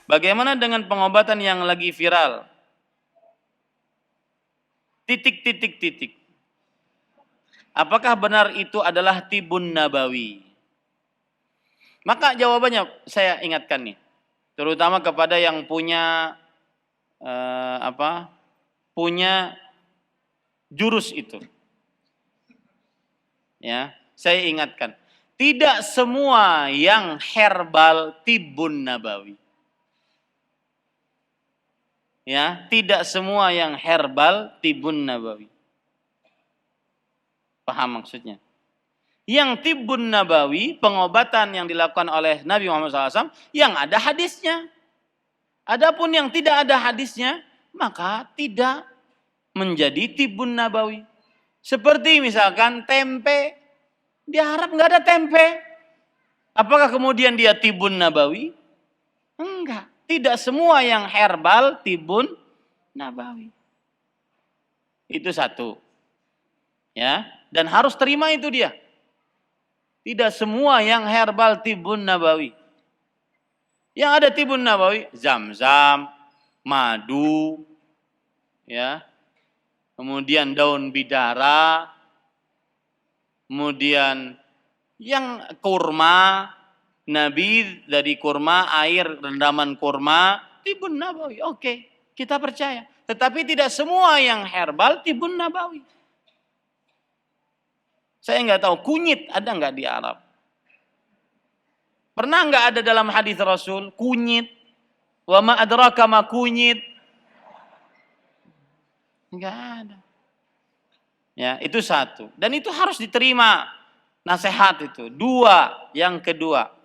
Bagaimana dengan pengobatan yang lagi viral? Titik. Apakah benar itu adalah tibun nabawi? Maka jawabannya saya ingatkan nih, terutama kepada yang punya punya jurus itu. Ya, saya ingatkan, tidak semua yang herbal tibun nabawi. Ya, tidak semua yang herbal tibun nabawi. Paham maksudnya? Yang tibun nabawi, pengobatan yang dilakukan oleh Nabi Muhammad SAW, yang ada hadisnya. Adapun yang tidak ada hadisnya, maka tidak menjadi tibun nabawi. Seperti misalkan tempe, di Arab nggak ada tempe. Apakah kemudian dia tibun nabawi? Enggak. Tidak semua yang herbal tibun nabawi. Itu satu. Ya, dan harus terima itu dia. Tidak semua yang herbal tibun nabawi. Yang ada tibun nabawi, zam-zam, madu, ya, kemudian daun bidara, kemudian yang kurma, nabi dari kurma, air rendaman kurma, tibun nabawi. Oke, kita percaya. Tetapi tidak semua yang herbal tibun nabawi. Saya nggak tahu kunyit ada nggak di Arab. Pernah nggak ada dalam hadis Rasul kunyit? Wa ma adraka ma kunyit? Nggak ada. Ya, itu satu. Dan itu harus diterima nasihat itu. Dua, yang kedua,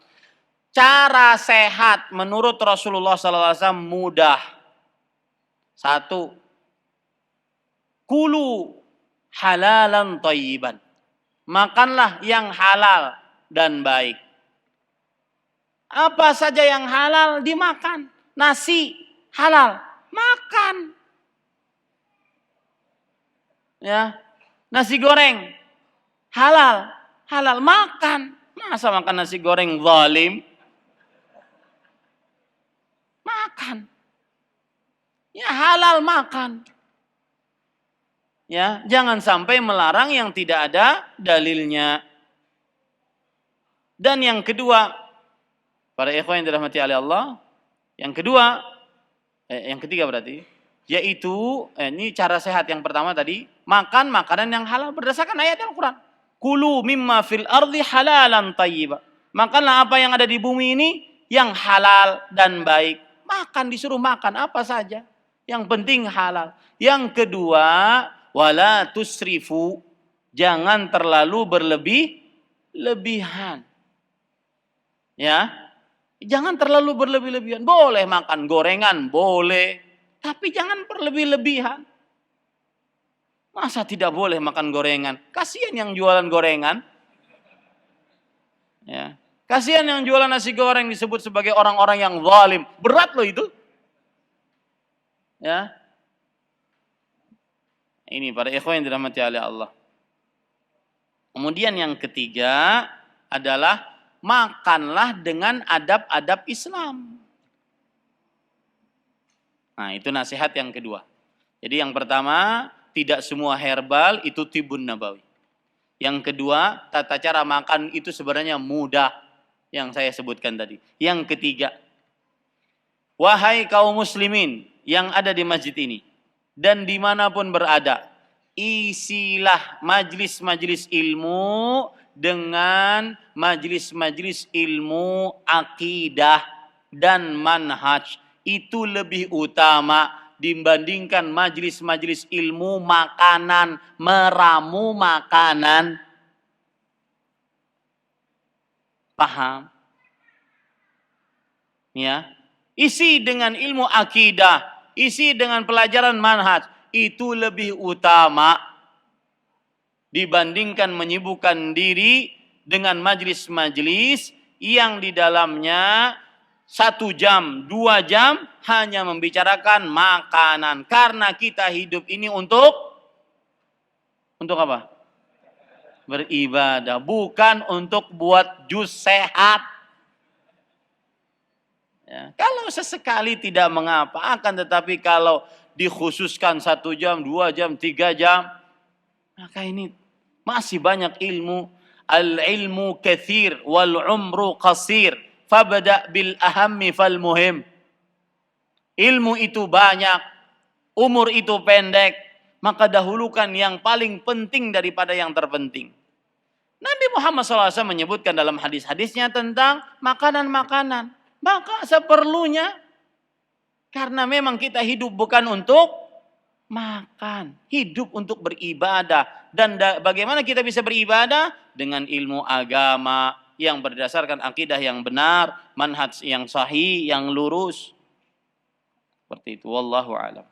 cara sehat menurut Rasulullah SAW mudah. Satu, kulu halalan thayyiban. Makanlah yang halal dan baik. Apa saja yang halal dimakan. Nasi halal, makan. Ya, nasi goreng halal, makan. Masa makan nasi goreng zalim? Makan. Ya halal makan. Ya, jangan sampai melarang yang tidak ada dalilnya. Dan yang kedua, para ikhwan yang dirahmati oleh Allah, yang ketiga berarti, yaitu ini cara sehat yang pertama tadi, makan makanan yang halal berdasarkan ayat Al-Qur'an. Kulu mimma fil ardi halalan thayyiba. Makanlah apa yang ada di bumi ini yang halal dan baik. Makan, disuruh makan apa saja. Yang penting halal. Yang kedua, wala tusrifu. Jangan terlalu berlebihan. Ya. Jangan terlalu berlebih-lebihan. Boleh makan gorengan, boleh. Tapi jangan berlebih-lebihan. Masa tidak boleh makan gorengan? Kasihan yang jualan gorengan. Ya. Kasihan yang jualan nasi goreng disebut sebagai orang-orang yang zalim. Berat loh itu. Ya. Ini para ikhwan yang dirahmati oleh Allah. Kemudian yang ketiga adalah makanlah dengan adab-adab Islam. Nah, itu nasihat yang kedua. Jadi yang pertama, tidak semua herbal itu tibun nabawi. Yang kedua, tata cara makan itu sebenarnya mudah yang saya sebutkan tadi. Yang ketiga, wahai kaum muslimin yang ada di masjid ini dan dimanapun berada, isilah majlis-majlis ilmu dengan majlis-majlis ilmu akidah dan manhaj. Itu lebih utama dibandingkan majlis-majlis ilmu makanan, meramu makanan. Paham? Ya. Isi dengan ilmu akidah, isi dengan pelajaran manhaj, itu lebih utama dibandingkan menyibukkan diri dengan majlis-majlis yang di dalamnya 1 jam, 2 jam hanya membicarakan makanan. Karena kita hidup ini untuk apa? Beribadah, bukan untuk buat jus sehat. Ya, kalau sesekali tidak mengapa, akan tetapi kalau dikhususkan 1 jam, 2 jam, 3 jam, maka ini masih banyak ilmu. Al-ilmu kathir wal umru qasir. Fabda' bil ahammi fal muhim. Ilmu itu banyak, umur itu pendek, maka dahulukan yang paling penting daripada yang terpenting. Nabi Muhammad SAW menyebutkan dalam hadis-hadisnya tentang makanan-makanan. Maka seperlunya, karena memang kita hidup bukan untuk makan, hidup untuk beribadah. Dan bagaimana kita bisa beribadah? Dengan ilmu agama yang berdasarkan akidah yang benar, manhaj yang sahih, yang lurus. Seperti itu, wallahu a'lam.